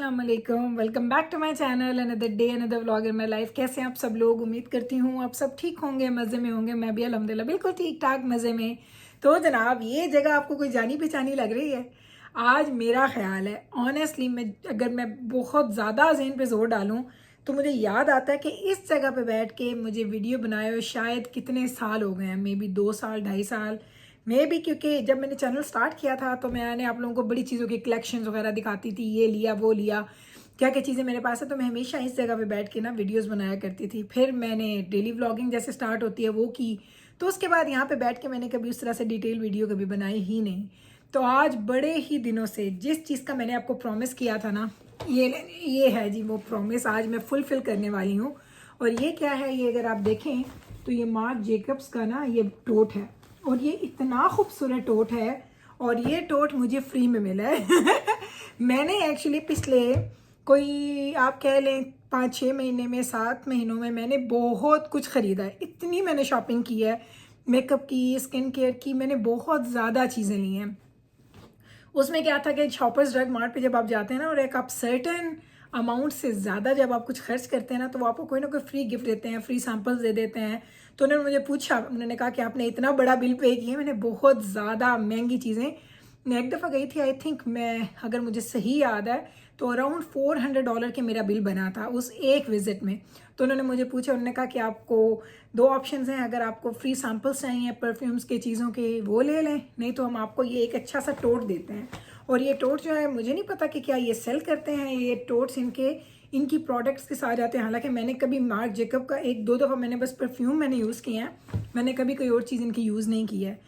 अस्सलाम वालेकुम, welcome back to my channel. Another day another vlog in my life. कैसे हैं आप सब लोग? उम्मीद करती हूँ आप सब ठीक होंगे, मज़े में होंगे। मैं भी अल्हम्दुलिल्लाह बिल्कुल ठीक ठाक मज़े में। तो जनाब, ये जगह आपको कोई जानी पहचानी लग रही है? आज मेरा ख्याल है ऑनेस्टली, अगर मैं बहुत ज़्यादा ज़हन पे जोर डालूँ तो मुझे याद आता है कि इस जगह पे बैठ के मुझे वीडियो बनाए हुए शायद कितने साल हो गए हैं, मे बी 2 साल 2.5 साल मे भी। क्योंकि जब मैंने चैनल स्टार्ट किया था तो मैंने आप लोगों को बड़ी चीज़ों की कलेक्शंस वगैरह दिखाती थी, ये लिया वो लिया, क्या क्या चीज़ें मेरे पास है। तो मैं हमेशा इस जगह पे बैठ के ना वीडियोस बनाया करती थी। फिर मैंने डेली व्लॉगिंग जैसे स्टार्ट होती है वो की, तो उसके बाद यहाँ पे बैठ के मैंने कभी उस तरह से डिटेल वीडियो कभी बनाई ही नहीं। तो आज बड़े ही दिनों से जिस चीज़ का मैंने आपको प्रॉमिस किया था ना, ये है जी वो प्रॉमिस। आज मैं फुलफिल करने वाली हूँ। और ये क्या है, ये अगर आप देखें तो ये मार्क जेकब्स का ना ये टोट है, और ये इतना खूबसूरत टोट है, और ये टोट मुझे फ्री में मिला है। मैंने एक्चुअली पिछले कोई आप कह लें 5-6 महीने में, 7 महीनों में मैंने बहुत कुछ ख़रीदा है। इतनी मैंने शॉपिंग की है, मेकअप की, स्किन केयर की, मैंने बहुत ज़्यादा चीज़ें ली हैं। उसमें क्या था कि शॉपर्स ड्रग मार्ट पे जब आप जाते हैं ना, और एक आप सर्टेन अमाउंट से ज़्यादा जब आप कुछ खर्च करते हैं ना, तो वो आपको कोई ना कोई फ्री गिफ्ट देते हैं, फ्री सैम्पल्स दे देते हैं। तो उन्होंने मुझे पूछा, उन्होंने कहा कि आपने इतना बड़ा बिल पे किया। मैंने बहुत ज़्यादा महंगी चीज़ें, मैं एक दफ़ा गई थी, आई थिंक, मैं अगर मुझे सही याद है तो अराउंड $400 के मेरा बिल बना था उस एक विज़िट में। तो उन्होंने मुझे पूछा, उन्होंने कहा कि आपको 2 ऑप्शंस हैं, अगर आपको फ्री सैम्पल्स चाहिए परफ्यूम्स के चीज़ों के वो ले लें, नहीं तो हम आपको ये एक अच्छा सा टोट देते हैं। और ये टोट जो है, मुझे नहीं पता कि क्या ये सेल करते हैं, ये टोट्स इनकी प्रोडक्ट्स के साथ जाते हैं। हालांकि मैंने कभी मार्क जेकब का 1-2 दफ़ा मैंने बस परफ्यूम मैंने यूज़ किए हैं, मैंने कभी कोई और चीज़ इनकी यूज़ नहीं की है।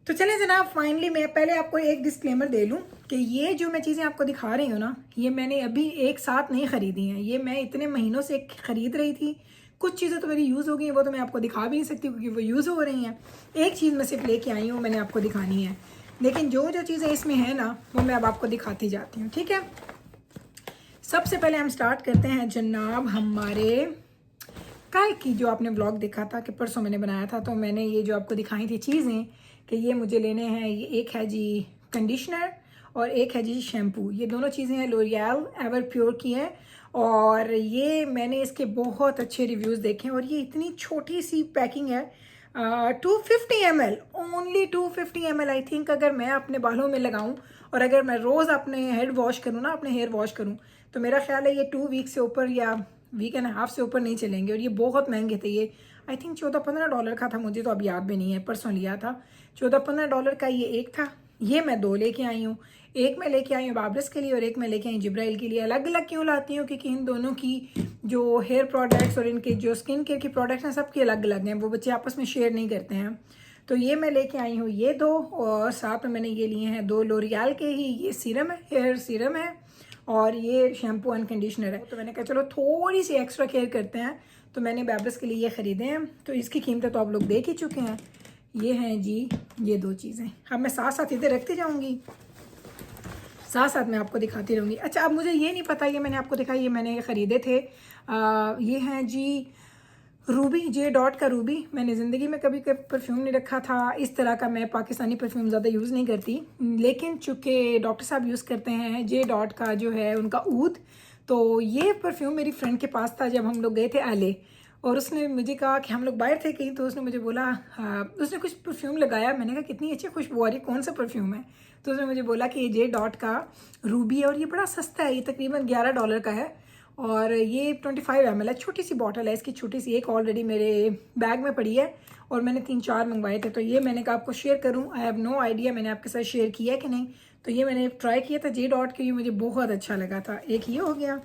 तो चलें जनाब, फाइनली मैं पहले आपको एक डिस्क्लेमर दे लूँ कि ये जो मैं चीज़ें आपको दिखा रही हूँ ना, ये मैंने अभी एक साथ नहीं ख़रीदी हैं, ये मैं इतने महीनों से ख़रीद रही थी। कुछ चीज़ें तो मेरी यूज़ हो गई हैं, वो तो मैं आपको दिखा भी नहीं सकती क्योंकि वो यूज़ हो रही हैं। एक चीज़ मैं सिर्फ लेके आई हूँ, मैंने आपको दिखानी है, लेकिन जो जो चीज़ें इसमें हैं ना, वो मैं अब आपको दिखाती जाती हूँ, ठीक है। सबसे पहले हम स्टार्ट करते हैं जनाब हमारे कल की, जो आपने व्लॉग देखा था कि परसों मैंने बनाया था, तो मैंने ये जो आपको दिखाई थी चीज़ें कि ये मुझे लेने हैं। ये एक है जी कंडीशनर और एक है जी शैम्पू। ये दोनों चीज़ें हैं लोरियल एवर प्योर की हैं, और ये मैंने इसके बहुत अच्छे रिव्यूज़ देखे हैं। और ये इतनी छोटी सी पैकिंग है, 250 ml, only 250 ml। I think अगर मैं अपने बालों में लगाऊं और अगर मैं रोज़ अपने हेड वॉश करूं ना, अपने हेयर वॉश करूं, तो मेरा ख्याल है ये 2 वीक से ऊपर या वीक एंड हाफ से ऊपर नहीं चलेंगे। और ये बहुत महंगे थे, ये आई थिंक $14-15 का था, मुझे तो अब याद भी नहीं है, परसों लिया था। $14-15 का ये एक था। ये मैं 2 लेके आई हूँ। एक मैं लेके आई हूँ बाबरस के लिए और एक मैं लेके आई जिब्राइल के लिए। अलग अलग क्यों लाती हूँ? क्योंकि इन दोनों की जो हेयर प्रोडक्ट्स और इनके जो स्किन केयर की प्रोडक्ट्स हैं, सबकी अलग अलग हैं, वो बच्चे आपस में शेयर नहीं करते हैं। तो ये मैं लेके आई हूँ ये 2, और साथ में मैंने ये लिए हैं 2 लोरियल के ही, ये सीरम है, हेयर सीरम है, और ये शैम्पू एंड कंडीशनर है। तो मैंने कहा चलो थोड़ी सी एक्स्ट्रा केयर करते हैं, तो मैंने बैबरस के लिए ये ख़रीदे हैं। तो इसकी कीमतें तो आप लोग देख ही चुके हैं। ये हैं जी ये 2 चीज़ें। अब मैं साथ साथ इधर रखती जाऊँगी, साथ साथ मैं आपको दिखाती रहूँगी। अच्छा, अब मुझे ये नहीं पता, ये मैंने आपको दिखाई, ये मैंने ख़रीदे थे। ये हैं जी रूबी, जे डॉट का रूबी। मैंने ज़िंदगी में कभी परफ्यूम नहीं रखा था इस तरह का। मैं पाकिस्तानी परफ्यूम ज़्यादा यूज़ नहीं करती, लेकिन चूँकि डॉक्टर साहब यूज़ करते हैं जे डॉट का जो है उनका ऊद, तो ये परफ्यूम मेरी फ्रेंड के पास था जब हम लोग गए थे एले। और उसने मुझे कहा कि हम लोग बाहर थे कहीं, तो उसने मुझे बोला, हाँ, उसने कुछ परफ्यूम लगाया। मैंने कहा कितनी अच्छी खुशबू आ रही, कौन सा परफ्यूम है? तो उसने मुझे बोला कि ये जे डॉट का रूबी है, और ये बड़ा सस्ता है, ये तकरीबन $11 का है। और ये 25 ml है, छोटी सी बॉटल है इसकी, छोटी सी। एक ऑलरेडी मेरे बैग में पड़ी है और मैंने 3-4 मंगवाए थे, तो ये मैंने कहा आपको शेयर करूं। आई हैव नो आइडिया मैंने आपके साथ शेयर किया है कि नहीं। तो ये मैंने ट्राई किया था जे डॉट के, ये मुझे बहुत अच्छा लगा था। एक ये हो गया।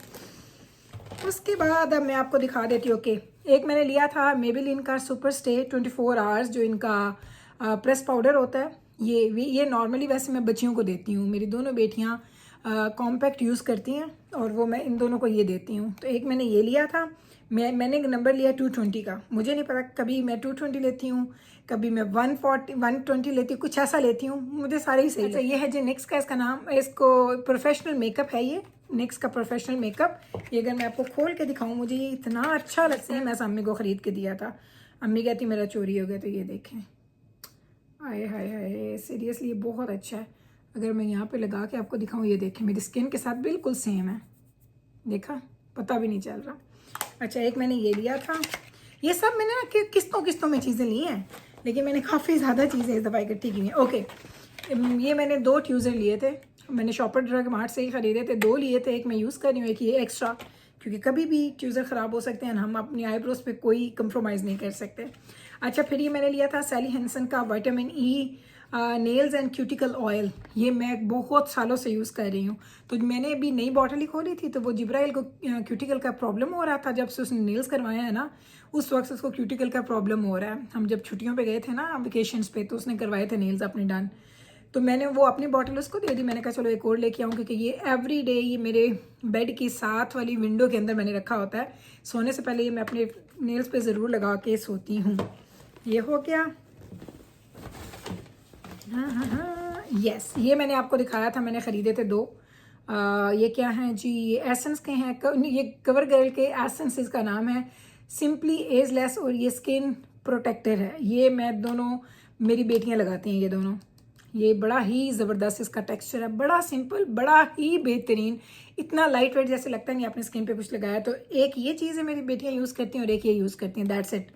उसके बाद अब मैं आपको दिखा देती हूँ कि एक मैंने लिया था मेबेलिन का सुपर स्टे 24 आवर्स, जो इनका प्रेस पाउडर होता है। ये नॉर्मली वैसे मैं बच्चियों को देती हूँ, मेरी दोनों बेटियाँ कॉम्पैक्ट यूज़ करती हैं, और वो मैं इन दोनों को ये देती हूँ। तो एक मैंने ये लिया था, मैंने नंबर लिया 220 का। मुझे नहीं पता, कभी मैं 220 लेती हूँ, कभी मैं 120 लेती हूँ, कुछ ऐसा लेती हूँ, मुझे सारे ही सही। अच्छा, ये है जी निक्स का, इसका नाम, इसको प्रोफेशनल मेकअप है, ये निक्स का प्रोफेशनल मेकअप। ये अगर मैं आपको खोल के दिखाऊँ, मुझे ये इतना अच्छा लगता है। मैं अम्मी को ख़रीद के दिया था, अम्मी कहती मेरा चोरी हो गया। तो ये देखें, हाय हाय हाय, सीरियसली ये बहुत अच्छा है। अगर मैं यहाँ पे लगा के आपको दिखाऊँ, ये देखें मेरी स्किन के साथ बिल्कुल सेम है। देखा, पता भी नहीं चल रहा। अच्छा, एक मैंने ये लिया था। ये सब मैंने ना किस्तों किस्तों में चीज़ें ली हैं, लेकिन मैंने काफ़ी ज़्यादा चीज़ें इस दफ़ा इकट्ठी की हैं। ओके, ये मैंने 2 ट्यूज़र लिए थे, मैंने शॉपर ड्रग मार्ट से ही ख़रीदे थे। 2 लिए थे, एक मैं यूज़ कर रही हूँ, एक ये एक्स्ट्रा, क्योंकि कभी भी ट्यूज़र ख़राब हो सकते हैं, हम अपनी आईब्रोज पे कोई कंप्रोमाइज़ नहीं कर सकते। अच्छा, फिर ये मैंने लिया था सैली हैंसन का vitamin E nails and cuticle oil. ये मैं बहुत सालों से यूज़ कर रही हूँ। तो मैंने अभी नई बॉटल ही खोली थी, तो वो जिब्राइल को क्यूटिकल का प्रॉब्लम हो रहा था। जब से उसने नेल्स करवाए हैं ना, उस वक्त उसको क्यूटिकल का प्रॉब्लम हो रहा है। हम जब छुट्टियों पे गए थे ना वेकेशंस पे, तो उसने करवाए थे नेल्स अपने डन। तो मैंने वो अपनी बॉटल उसको दे दी। मैंने कहा चलो एक और लेके आऊँ, क्योंकि ये एवरी डे ये मेरे बेड की साथ वाली विंडो के अंदर मैंने रखा होता है। सोने से पहले ये मैं अपने नेल्स पे ज़रूर लगा के सोती हूँ। ये हो गया। हाँ, यस, ये मैंने आपको दिखाया था, मैंने ख़रीदे थे 2। ये क्या हैं जी, ये एसेंस के हैं, ये कवर गर्ल के एसेंस इसका नाम है, सिंपली एजलेस, और ये स्किन प्रोटेक्टर है। ये मैं दोनों, मेरी बेटियां लगाती हैं ये दोनों। ये बड़ा ही ज़बरदस्त इसका टेक्सचर है, बड़ा सिंपल, बड़ा ही बेहतरीन, इतना लाइट वेट जैसे लगता नहीं आपने स्किन पे कुछ लगाया। तो एक ये चीज़ है मेरी बेटियां यूज़ करती हैं, और एक ये यूज़ करती हैं, दैट्स इट।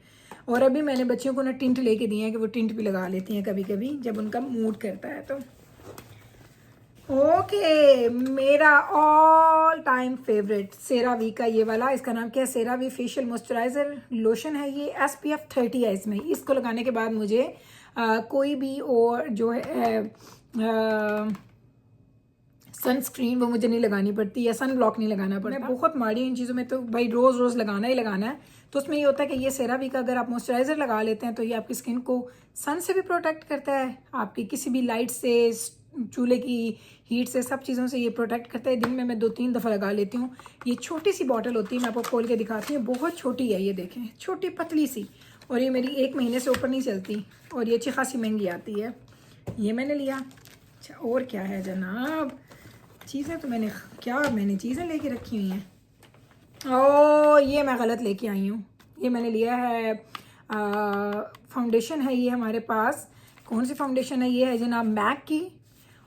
और अभी मैंने बच्चियों को ना टिंट लेके दिए हैं कि वो टिंट भी लगा लेती हैं कभी कभी जब उनका मूड करता है तो। ओके, मेरा ऑल टाइम फेवरेट सेरावी का ये वाला, इसका नाम क्या है, सेरावी फेशियल मॉइस्चराइज़र लोशन है। ये SPF 30 है इसमें। इसको लगाने के बाद मुझे कोई भी और जो है सनस्क्रीन वो मुझे नहीं लगानी पड़ती, या सन ब्लॉक नहीं लगाना पड़ता। मैं बहुत माड़ी इन चीज़ों में, तो भाई रोज़ रोज़ लगाना ही लगाना है। तो उसमें ये होता है कि ये सेरावी का अगर आप मॉइस्चराइज़र लगा लेते हैं तो ये आपकी स्किन को सन से भी प्रोटेक्ट करता है, आपकी किसी भी लाइट से, चूल्हे की हीट से, सब चीज़ों से ये प्रोटेक्ट करता है। दिन में मैं 2-3 दफ़ा लगा लेती हूँ। ये छोटी सी बॉटल होती है, मैं आपको खोल के दिखाती हूँ, बहुत छोटी है, ये देखें, छोटी पतली सी, और ये मेरी 1 महीने से ऊपर नहीं चलती, और ये अच्छी खासी महंगी आती है। ये मैंने लिया। अच्छा, और क्या है जनाब, चीज़ें तो मैंने चीज़ें लेके रखी हुई हैं। ओ, ये मैं गलत लेके आई हूँ। ये मैंने लिया है फाउंडेशन है ये हमारे पास। कौन सी फाउंडेशन है, ये है जनाब मैक की,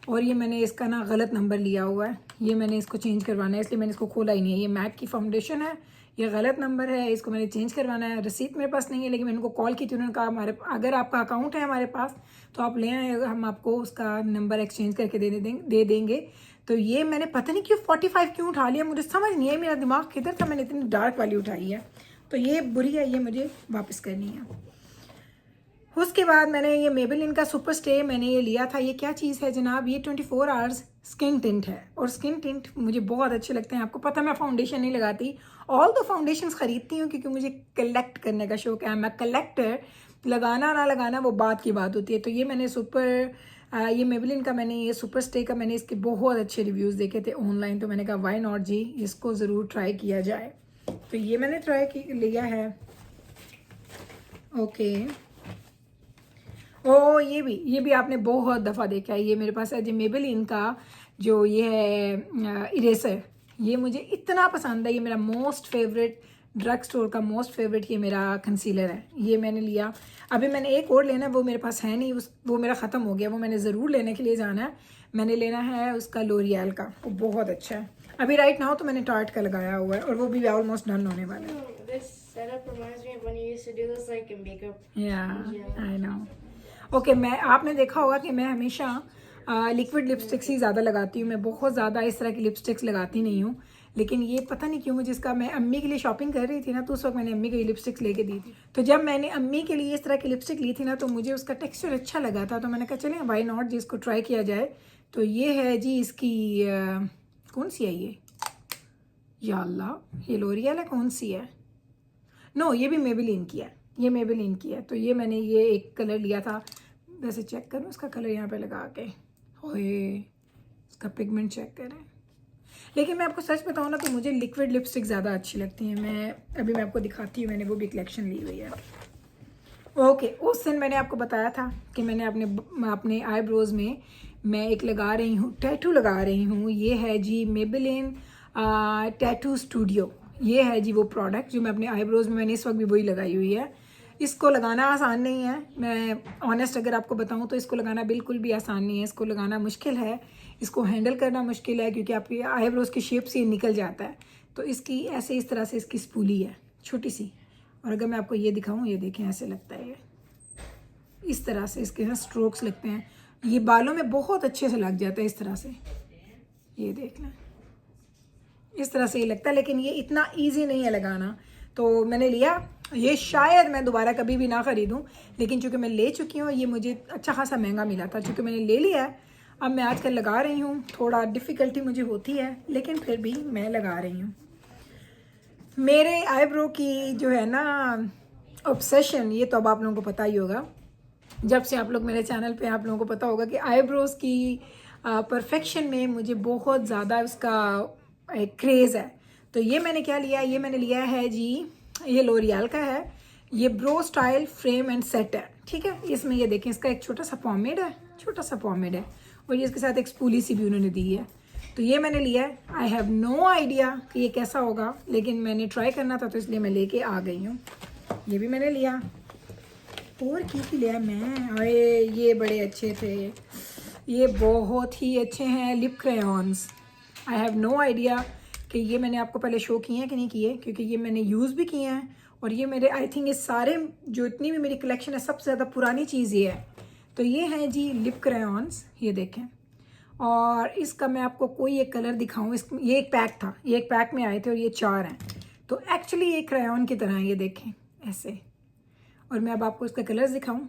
और ये मैंने इसका ना गलत नंबर लिया हुआ है। ये मैंने इसको चेंज करवाना है, इसलिए मैंने इसको खोला ही नहीं है। ये मैक की फाउंडेशन है, ये गलत नंबर है, इसको मैंने चेंज करवाना है। रसीद मेरे पास नहीं है, लेकिन मैंने उनको कॉल की थी, उन्होंने कहा हमारे, अगर आपका अकाउंट है हमारे पास तो आप ले आए, हम आपको उसका नंबर एक्सचेंज करके दे देंगे। तो ये मैंने पता नहीं क्यों 45 क्यों उठा लिया, मुझे समझ नहीं है, मेरा दिमाग किधर था, मैंने इतनी डार्क वाली उठाई है। तो ये बुरी है, ये मुझे वापस करनी है। उसके बाद मैंने ये मेबेलिन का सुपर स्टे मैंने ये लिया था। ये क्या चीज़ है जनाब, ये 24 आवर्स स्किन टिंट है, और स्किन टिंट मुझे बहुत अच्छे लगते हैं। आपको पता मैं फाउंडेशन नहीं लगाती, ऑल द फाउंडेशंस ख़रीदती हूँ क्योंकि मुझे कलेक्ट करने का शौक है, मैं कलेक्टर। लगाना ना लगाना वो बात की बात होती है। तो ये मैंने ये मेबेलिन का, मैंने ये सुपर स्टे का, मैंने इसके बहुत अच्छे रिव्यूज़ देखे थे ऑनलाइन, तो मैंने कहा वाई नॉट जी, इसको ज़रूर ट्राई किया जाए। तो ये मैंने लिया है। ओके, ओ, ये भी आपने बहुत दफ़ा देखा है। ये मेरे पास है जी मेबेलिन का जो ये है इरेसर, ये मुझे इतना पसंद है। ये मेरा मोस्ट फेवरेट, ड्रग स्टोर का मोस्ट फेवरेट ये मेरा कंसीलर है। ये मैंने लिया। अभी मैंने एक और लेना है, वो मेरे पास है नहीं, वो मेरा ख़त्म हो गया, वो मैंने ज़रूर लेने के लिए जाना है। मैंने लेना है उसका लोरियल का, वो बहुत अच्छा है। अभी राइट नाउ तो मैंने टार्ट का लगाया हुआ है, और वो भी ऑलमोस्ट डन होने वाला है। I know. ओके, आपने देखा होगा कि मैं हमेशा लिक्विड लिपस्टिक्स ही ज़्यादा लगाती हूँ। मैं बहुत ज़्यादा इस तरह की लिपस्टिक्स लगाती नहीं हूँ, लेकिन ये पता नहीं क्यों मुझे इसका, मैं अम्मी के लिए शॉपिंग कर रही थी ना, तो उस वक्त मैंने अम्मी को ये लिपस्टिक्स लेके दी थी। तो जब मैंने अम्मी के लिए इस तरह की लिपस्टिक ली थी ना, तो मुझे उसका टेक्सचर अच्छा लगा था, तो मैंने कहा चलें वाई नॉट जी, इसको ट्राई किया जाए। तो ये है जी इसकी कौन सी है ये, या अल्लाह, ये लोरियल है, कौन सी है, नो ये भी मेबेलिन की है, ये मेबेलिन की है। तो ये मैंने ये एक कलर लिया था, वैसे चेक करूँ इसका कलर यहाँ पे लगा के, ओए इसका पिगमेंट चेक करें। लेकिन मैं आपको सच बताऊँ ना, तो मुझे लिक्विड लिपस्टिक ज़्यादा अच्छी लगती हैं। मैं आपको दिखाती हूँ, मैंने वो भी कलेक्शन ली हुई है। ओके, उस दिन मैंने आपको बताया था कि मैंने अपने आईब्रोज़ में मैं एक लगा रही हूँ, टैटू लगा रही हूँ। ये है जी मेबेलिन टैटू स्टूडियो, ये है जी वो प्रोडक्ट जो मैं अपने आईब्रोज़ में, मैंने इस वक्त भी वही लगाई हुई है। इसको लगाना आसान नहीं है, मैं ऑनेस्ट अगर आपको बताऊं तो इसको लगाना बिल्कुल भी आसान नहीं है। इसको लगाना मुश्किल है, इसको हैंडल करना मुश्किल है, क्योंकि आपकी आईब्रोज़ की शेप से ये निकल जाता है। तो इसकी ऐसे इस तरह से इसकी स्पूली है छोटी सी, और अगर मैं आपको ये दिखाऊं, ये देखें ऐसे लगता है, ये इस तरह से इसके यहाँ स्ट्रोक्स लगते हैं, ये बालों में बहुत अच्छे से लग जाता है इस तरह से, ये देख लें इस तरह से ही लगता है, लेकिन ये इतना इजी नहीं है लगाना। तो मैंने लिया ये, शायद मैं दोबारा कभी भी ना ख़रीदूँ, लेकिन चूँकि मैं ले चुकी हूँ, ये मुझे अच्छा खासा महंगा मिला था, चूँकि मैंने ले लिया है, अब मैं आजकल लगा रही हूँ। थोड़ा डिफ़िकल्टी मुझे होती है, लेकिन फिर भी मैं लगा रही हूँ। मेरे आईब्रो की जो है ना ऑब्सेशन, ये तो अब आप लोगों को पता ही होगा, जब से आप लोग मेरे चैनल पे, आप लोगों को पता होगा कि आईब्रोज़ की परफेक्शन में मुझे बहुत ज़्यादा उसका एक क्रेज़ है। तो ये मैंने क्या लिया, ये मैंने लिया है जी, ये लोरियल का है, ये bro style frame and set है, ठीक है। इसमें ये देखें, इसका एक छोटा सा पॉमेड है, छोटा सा पॉमेड है, और ये इसके साथ एक स्पूली सी भी उन्होंने दी है। तो ये मैंने लिया है। आई हैव नो आइडिया कि ये कैसा होगा, लेकिन मैंने ट्राई करना था तो इसलिए मैं लेके आ गई हूँ। ये भी मैंने लिया। और की लिया मैं, अरे ये बड़े अच्छे थे, ये बहुत ही अच्छे हैं lip crayons. I have no idea कि ये मैंने आपको पहले शो किए हैं कि नहीं किए, क्योंकि ये मैंने यूज़ भी किए हैं, और ये मेरे आई थिंक ये सारे जो इतनी भी मेरी कलेक्शन है सबसे ज़्यादा पुरानी चीज़ ये है। तो ये हैं जी लिप क्रेयॉन्स, ये देखें, और इसका मैं आपको कोई एक कलर दिखाऊं। ये एक पैक था, ये एक पैक में आए थे, और ये 4 हैं। तो एक्चुअली ये क्रेयॉन की तरह है, ये देखें ऐसे, और मैं अब आपको इसका कलर्स दिखाऊं।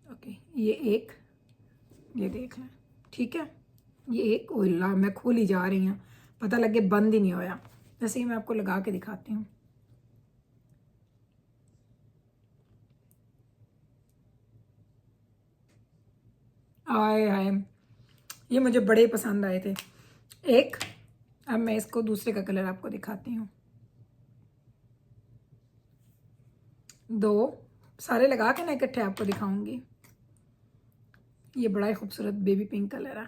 ओके, ये एक, ये देख लें, ठीक है, ये एक, ओला मैं खोली जा रही हूँ, पता लगे बंद ही नहीं होया। जैसे ही मैं आपको लगा के दिखाती हूँ, आए हाय, ये मुझे बड़े पसंद आए थे। एक, अब मैं इसको दूसरे का कलर आपको दिखाती हूँ। 2 सारे लगा के ना इकट्ठे आपको दिखाऊंगी। ये बड़ा ही खूबसूरत बेबी पिंक कलर है,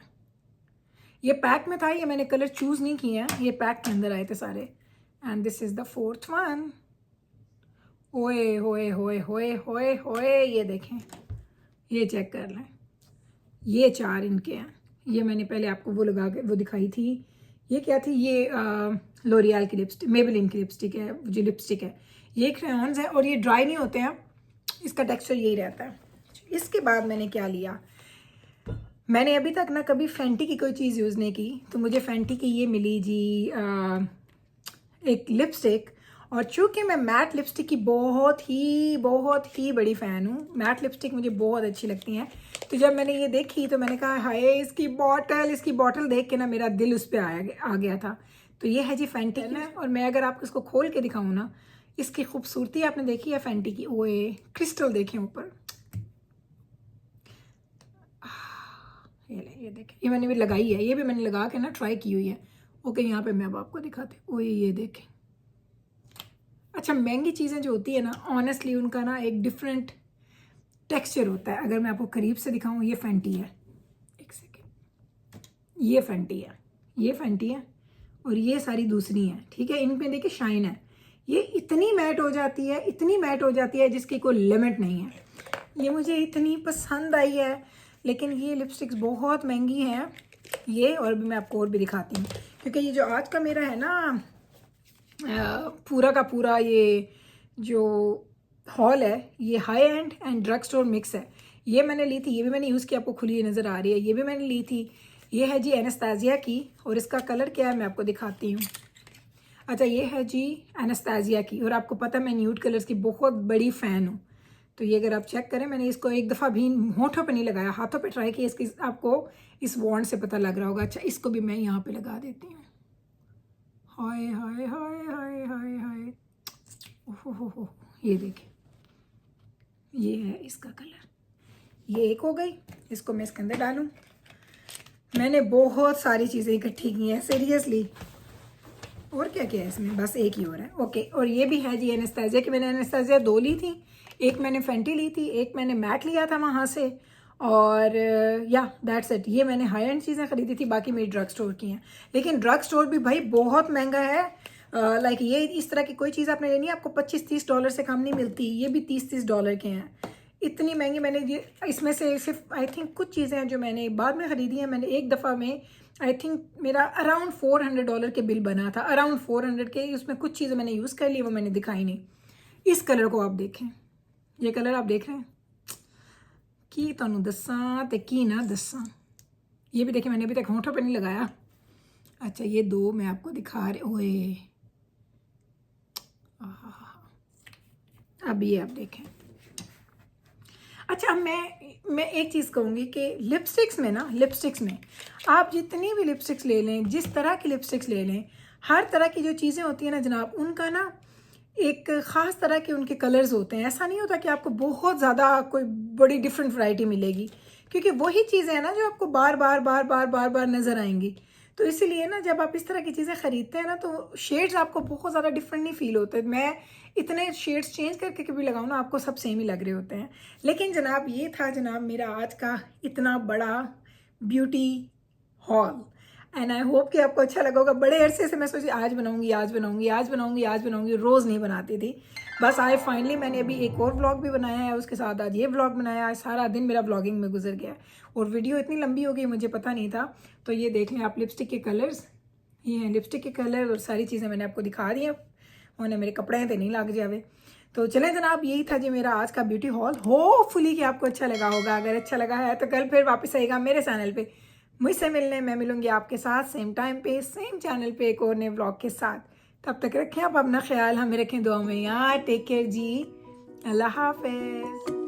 ये पैक में था, ये मैंने कलर चूज़ नहीं किया, ये पैक के अंदर आए थे सारे। And this is the 4th one. ओए होए होए होए होए होए, ये देखें, ये चेक कर लें, ये 4 इनके हैं। ये मैंने पहले आपको वो लगा के वो दिखाई थी, ये क्या थी, ये लोरियल की लिपस्टिक, मेबेलिन की लिपस्टिक है, जो लिपस्टिक है। ये क्रेयॉन्स है, और ये ड्राई नहीं होते हैं, इसका टेक्सचर यही रहता है। इसके बाद मैंने क्या लिया, मैंने अभी तक ना कभी फेंटी की कोई चीज़ यूज़ नहीं की, तो मुझे फेंटी की ये मिली जी एक लिपस्टिक। और चूँकि मैं मैट लिपस्टिक की बहुत ही बड़ी फ़ैन हूँ, मैट लिपस्टिक मुझे बहुत अच्छी लगती हैं, तो जब मैंने ये देखी तो मैंने कहा हाय, इसकी बॉटल देख के ना मेरा दिल उस पर आ गया था। तो ये है जी फेंटी की, और मैं अगर आपको इसको खोल के दिखाऊँ ना, इसकी खूबसूरती आपने देखी है फेंटी की, ओए क्रिस्टल देखें ऊपर, ये देखें, ये मैंने भी लगाई है, ये भी मैंने लगा के ना ट्राई की हुई है। ओके, यहाँ पे मैं अब आपको दिखाती हूँ, ओए ये देखें। अच्छा, महंगी चीज़ें जो होती है ना, ऑनेस्टली उनका ना एक डिफरेंट टेक्सचर होता है। अगर मैं आपको करीब से दिखाऊँ, ये फेंटी है, एक सेकेंड, ये फेंटी है, ये फेंटी है, और ये सारी दूसरी हैं, ठीक है। इन पे देखिए शाइन है, ये इतनी मैट हो जाती है, इतनी मैट हो जाती है जिसकी कोई लिमिट नहीं है। ये मुझे इतनी पसंद आई है, लेकिन ये लिपस्टिक्स बहुत महंगी हैं ये, और भी मैं आपको और भी दिखाती हूँ, क्योंकि ये जो आज का मेरा है ना पूरा का पूरा ये जो हॉल है, ये high and drug store mix है। ये मैंने ली थी, ये भी मैंने यूज़ की, आपको खुली नज़र आ रही है, ये भी मैंने ली थी। ये है जी एनास्तासिया की, और इसका कलर क्या है मैं आपको दिखाती हूँ। अच्छा, ये है जी एनास्तासिया की, और आपको पता है मैं न्यूड कलर्स की बहुत बड़ी फ़ैन हूँ। तो ये अगर आप चेक करें, मैंने इसको एक दफ़ा भी होठों पे नहीं लगाया, हाथों पे ट्राई किया, इसकी आपको इस वॉन्ड से पता लग रहा होगा। अच्छा, इसको भी मैं यहाँ पे लगा देती हूँ। हाय हाय हाय हाय हाय हाय, ओहो, ये देखिए, ये है इसका कलर, ये एक हो गई। इसको मैं इसके अंदर डालूँ, मैंने बहुत सारी चीज़ें इकट्ठी की हैं सीरियसली। और क्या क्या है इसमें, बस एक ही और है। ओके, और ये भी है जी एनास्तासिया की, मैंने एनास्तासिया 2 ली थी, एक मैंने फेंटी ली थी, एक मैंने मैट लिया था वहाँ से, और या दैट्स इट। ये मैंने हाई एंड चीज़ें ख़रीदी थी, बाकी मेरी ड्रग स्टोर की हैं। लेकिन ड्रग स्टोर भी भाई बहुत महंगा है। लाइक ये इस तरह की कोई चीज़ आपने लेनी है, आपको $25-30 से कम नहीं मिलती, ये भी $30 के हैं। इतनी महंगी मैंने ये, इसमें से सिर्फ आई थिंक कुछ चीज़ें हैं जो मैंने बाद में ख़रीदी हैं। मैंने एक दफ़ा में आई थिंक मेरा अराउंड $400 के बिल बना था, अराउंड 400 के। उसमें कुछ चीज़ें मैंने यूज़ कर ली, वो मैंने दिखाई नहीं। इस कलर को आप देखें, ये कलर आप देख रहे हैं कि तुहानू दस्सां ते की ना दस्सां। ये भी देखिए, मैंने अभी तक होंठों पे नहीं लगाया। अच्छा, ये दो मैं आपको दिखा रही, ओए अब ये आप देखें। अच्छा, अब मैं एक चीज़ कहूँगी कि लिपस्टिक्स में आप जितनी भी लिपस्टिक्स ले लें, जिस तरह की लिपस्टिक्स ले लें, हर तरह की जो चीज़ें होती हैं ना जनाब, उनका ना एक ख़ास तरह के उनके कलर्स होते हैं। ऐसा नहीं होता कि आपको बहुत ज़्यादा कोई बड़ी डिफरेंट वैरायटी मिलेगी, क्योंकि वही चीज़ें हैं ना जो आपको बार बार बार बार बार बार नज़र आएंगी। तो इसीलिए ना जब आप इस तरह की चीज़ें ख़रीदते हैं ना, तो शेड्स आपको बहुत ज़्यादा डिफरेंट नहीं फ़ील होते। मैं इतने शेड्स चेंज करके कभी लगाऊँ ना, आपको सब सेम ही लग रहे होते हैं। लेकिन जनाब, ये था जनाब मेरा आज का इतना बड़ा beauty hall, and I hope कि आपको अच्छा लगा होगा। बड़े अरसे से मैं सोची आज बनाऊंगी, आज बनाऊंगी, आज बनाऊंगी, आज बनाऊंगी, रोज़ नहीं बनाती थी। बस आज फाइनली मैंने अभी एक और व्लॉग भी बनाया है, उसके साथ आज ये व्लॉग बनाया है। सारा दिन मेरा व्लॉगिंग में गुजर गया और वीडियो इतनी लंबी हो गई, मुझे पता नहीं था। तो ये देख लें आप, लिपस्टिक के कलर्स, ये हैं लिपस्टिक के कलर, और सारी चीज़ें मैंने आपको दिखा दी हैं। उन्हें मेरे कपड़े तो नहीं लग जावे। तो चलें जनाब, यही था जी मेरा आज का ब्यूटी हॉल। होपफुली कि आपको अच्छा लगा होगा। अगर अच्छा लगा है तो कल फिर वापस आएगा मेरे चैनल पे मुझसे मिलने। मैं मिलूंगी आपके साथ सेम टाइम पे, सेम चैनल पे, एक और नए व्लॉग के साथ। तब तक रखें आप अपना ख्याल, हमें रखें दुआ में यार। टेक केयर जी, अल्लाह हाफिज़।